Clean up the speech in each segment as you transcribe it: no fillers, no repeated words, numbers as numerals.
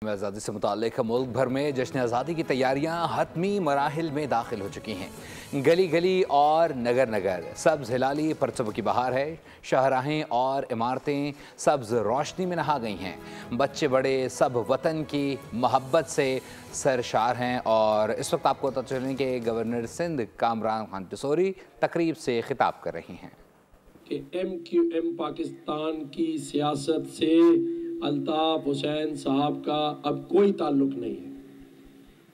आज़ादी से मुताल्लिक़ मुल्क भर में जश्न आज़ादी की तैयारियां हतमी मराहिल में दाखिल हो चुकी हैं। गली गली और नगर नगर सब्ज़ हिलाली परचम की बहार है। शाहराहें और इमारतें सब्ज़ रोशनी में नहा गई हैं। बच्चे बड़े सब वतन की मोहब्बत से सरशार हैं। और इस वक्त आपको पता चलने के गवर्नर सिंध कामरान खान टिसोरी तकरीब से खिताब कर रही हैं कि MQM पाकिस्तान की सियासत से अल्ताफ हुसैन साहब का अब कोई ताल्लुक नहीं है,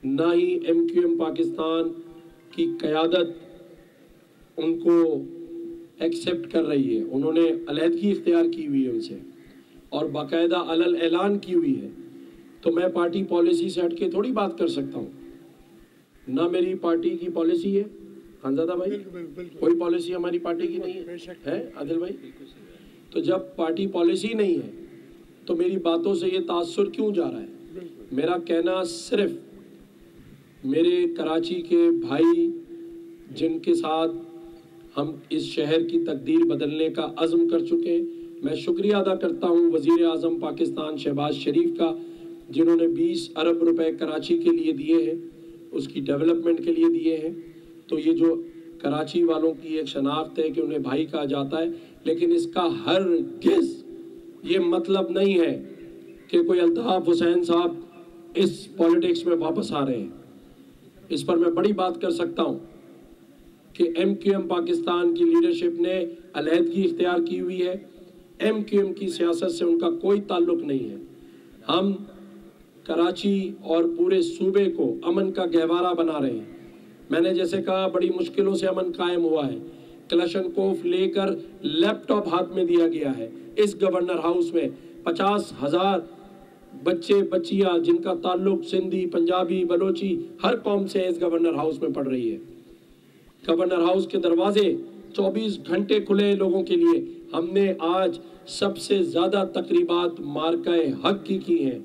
ना ही MQM पाकिस्तान की क़यादत उनको एक्सेप्ट कर रही है। उन्होंने अलहदगी इख्तियार की हुई है उनसे और बाकायदा अलल ऐलान की हुई है। तो मैं पार्टी पॉलिसी से हट के थोड़ी बात कर सकता हूँ। ना मेरी पार्टी की पॉलिसी है खानज़ादा भाई, कोई पॉलिसी हमारी पार्टी की नहीं है आदिल भाई। तो जब पार्टी पॉलिसी नहीं है तो मेरी बातों से ये तासुर क्यों जा रहा है? मेरा कहना सिर्फ मेरे कराची के भाई जिनके साथ हम इस शहर की तकदीर बदलने का अज़्म कर चुके हैं, मैं शुक्रिया अदा करता हूँ वज़ीर आज़म पाकिस्तान शहबाज शरीफ का, जिन्होंने 20 अरब रुपए कराची के लिए दिए हैं, उसकी डेवलपमेंट के लिए दिए हैं। तो ये जो कराची वालों की एक शनाख्त है कि उन्हें भाई कहा जाता है, लेकिन इसका हरगिज़ ये मतलब नहीं है कि कोई अल्ताफ हुसैन साहब इस पॉलिटिक्स में वापस आ रहे हैं। इस पर मैं बड़ी बात कर सकता हूँ कि MQM पाकिस्तान की लीडरशिप ने अलहदगी इख्तियार की हुई है। MQM की सियासत से उनका कोई ताल्लुक नहीं है। हम कराची और पूरे सूबे को अमन का गहवारा बना रहे हैं। मैंने जैसे कहा, बड़ी मुश्किलों से अमन कायम हुआ है। क्लशनकोफ लेकर लैपटॉप हाथ में दिया गया है। इस गवर्नर हाउस में 50,000 बच्चे बच्चियां जिनका ताल्लुक सिंधी, पंजाबी, बलोची हर कौम से इस गवर्नर हाउस में पढ़ रही है। गवर्नर हाउस के दरवाजे 24 घंटे खुले लोगों के लिए। हमने आज सबसे ज़्यादा तकरीबात मार्काए हक की हैं।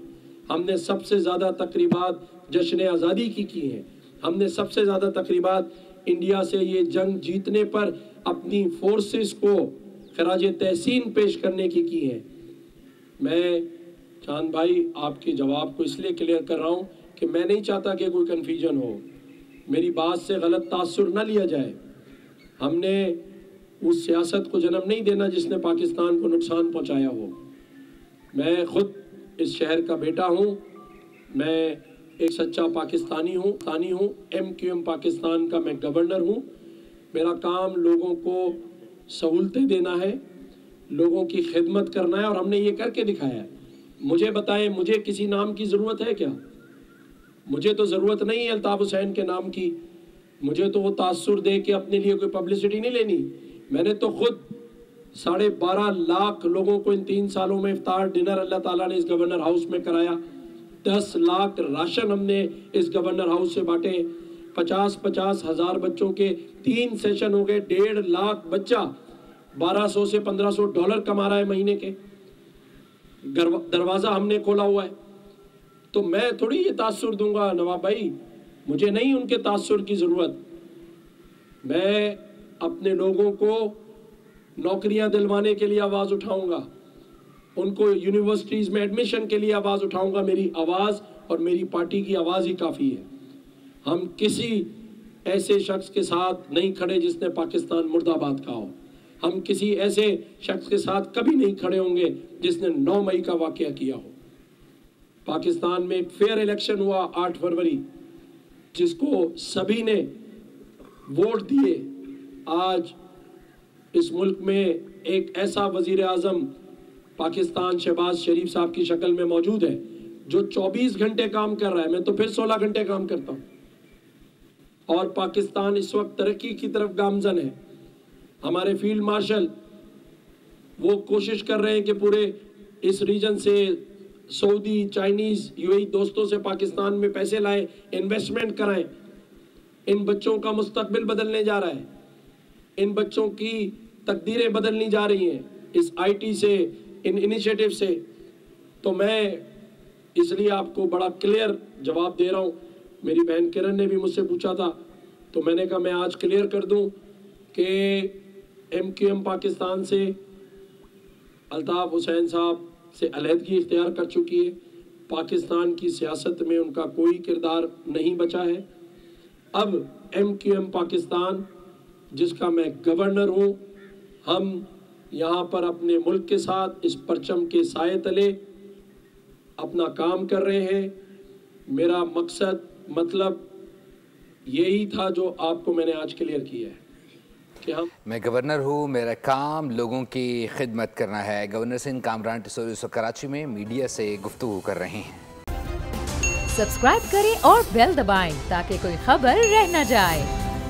हमने सबसे ज़्यादा तकरीबात जश्न आज़ादी की हैं। हमने सबसे ज़्यादा तकरीबात इंडिया से ये जंग जीतने पर अपनी फोर्सेस को खराज तहसीन पेश करने की है। मैं चांद भाई आपके जवाब को इसलिए क्लियर कर रहा हूँ कि मैं नहीं चाहता कि कोई कन्फ्यूजन हो, मेरी बात से गलत तासुर न लिया जाए। हमने उस सियासत को जन्म नहीं देना जिसने पाकिस्तान को नुकसान पहुँचाया हो। मैं खुद इस शहर का बेटा हूँ, मैं एक सच्चा पाकिस्तानी हूँ। MQM पाकिस्तान का मैं गवर्नर हूँ। मेरा काम लोगों को सहूलतें देना है, लोगों की खिदमत करना है, और हमने ये करके दिखाया है। मुझे बताएं, मुझे किसी नाम की ज़रूरत है क्या? मुझे तो ज़रूरत नहीं है अल्ताफ हुसैन के नाम की। मुझे तो वो तासुर दे के अपने लिए कोई पब्लिसिटी नहीं लेनी। मैंने तो खुद 12.5 लाख लोगों को इन 3 सालों में इफ्तार डिनर अल्लाह ताला ने इस गवर्नर हाउस में कराया। 10 लाख राशन हमने इस गवर्नर हाउस से बांटे। 50-50 हज़ार बच्चों के 3 सेशन हो गए। 1.5 लाख बच्चा $1200 से $1500 कमा रहा है महीने के। दरवाज़ा हमने खोला हुआ है। तो मैं थोड़ी ये तासुर दूंगा नवाब भाई, मुझे नहीं उनके तासुर की ज़रूरत। मैं अपने लोगों को नौकरियां दिलवाने के लिए आवाज़ उठाऊंगा, उनको यूनिवर्सिटीज़ में एडमिशन के लिए आवाज़ उठाऊंगा। मेरी आवाज़ और मेरी पार्टी की आवाज़ ही काफ़ी है। हम किसी ऐसे शख्स के साथ नहीं खड़े जिसने पाकिस्तान मुर्दाबाद कहा हो। हम किसी ऐसे शख्स के साथ कभी नहीं खड़े होंगे जिसने 9 मई का वाक़या किया हो। पाकिस्तान में एक फेयर इलेक्शन हुआ 8 फरवरी, जिसको सभी ने वोट दिए। आज इस मुल्क में एक ऐसा वज़ीर आज़म पाकिस्तान शहबाज शरीफ साहब की शक्ल में मौजूद है जो 24 घंटे काम कर रहा है। मैं तो फिर 16 घंटे काम करता हूँ। और पाकिस्तान इस वक्त तरक्की की तरफ गामजन है। हमारे फील्ड मार्शल वो कोशिश कर रहे हैं कि पूरे इस रीजन से सऊदी, चाइनीज़, UAE दोस्तों से पाकिस्तान में पैसे लाएं, इन्वेस्टमेंट कराएं। इन बच्चों का मुस्तकबिल बदलने जा रहा है। इन बच्चों की तकदीरें बदलनी जा रही हैं इस IT से, इन इनिशिएटिव से। तो मैं इसलिए आपको बड़ा क्लियर जवाब दे रहा हूँ। मेरी बहन किरण ने भी मुझसे पूछा था, तो मैंने कहा मैं आज क्लियर कर दूं कि MQM पाकिस्तान से अल्ताफ हुसैन साहब से अलहदगी इख्तियार कर चुकी है। पाकिस्तान की सियासत में उनका कोई किरदार नहीं बचा है। अब MQM पाकिस्तान, जिसका मैं गवर्नर हूँ, हम यहाँ पर अपने मुल्क के साथ इस परचम के साए तले अपना काम कर रहे हैं। मेरा मकसद, मतलब यही था जो आपको मैंने आज क्लियर किया है कि मैं गवर्नर हूँ, मेरा काम लोगों की खिदमत करना है। गवर्नर सिंह कामरान टिसोरी इस वक्त कराची में मीडिया से गुफ्तगू कर रहे हैं। सब्सक्राइब करें और बेल दबाएं ताकि कोई खबर रह न जाए।